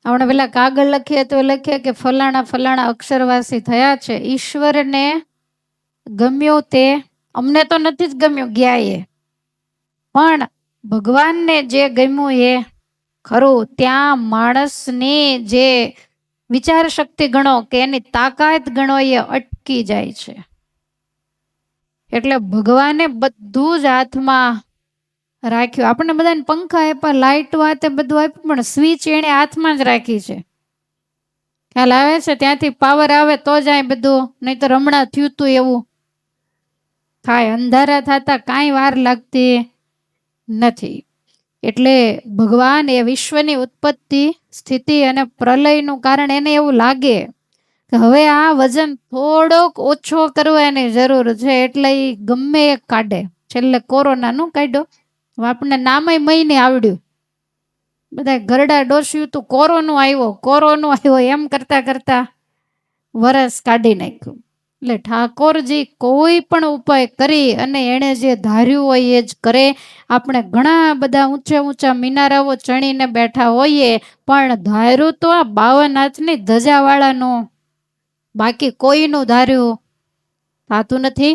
આપણે પેલા કાગળ લખીએ તો લખીએ કે ફલાણા ફલાણા અક્ષરવાસી થયા છે. ઈશ્વરને ગમ્યો તે અમને તો નથી જ ગમ્યું ગયા એ, પણ ભગવાનને જે ગમ્યું એ ખરું. ત્યાં માણસની જે વિચાર શક્તિ ગણો કે એની તાકાત ગણો એ અટકી જાય છે. એટલે ભગવાને બધું જ હાથમાં રાખ્યું. આપણને બધાને પંખા આપ્યા, લાઇટ વાતે બધું આપ્યું, પણ સ્વિચ એને હાથમાં જ રાખી છે. ખ્યાલ આવે છે? ત્યાંથી પાવર આવે તો જ આ બધું, નહીં તો હમણાં થયું તું એવું થાય. અંધારા થતા કાંઈ વાર લાગતી નથી. એટલે ભગવાન એ વિશ્વની ઉત્પત્તિ, સ્થિતિ અને પ્રલયનું કારણ એને એવું લાગે કે હવે આ વજન થોડોક ઓછો કરવાની જરૂર છે, એટલે એ ગમે એક કાઢે. છેલ્લે કોરોનાનું કાઢ્યો, આપણને નામય મહિને આવડ્યું. બધા ગરડા ડોસ્યું તું કોરોનું આવ્યો એમ કરતા કરતા વરસ કાઢી નાખ્યું. એટલે ઠાકોરજી કોઈ પણ ઉપાય કરી અને એણે જે ધાર્યું હોય એ જ કરે. આપણે ઘણા બધા ઊંચા ઊંચા મિનારાઓ ચણીને બેઠા હોઈએ, પણ ધાર્યું તો આ 52 હાથની ધજાવાળાનું, બાકી કોઈનું ધાર્યું થતું નથી.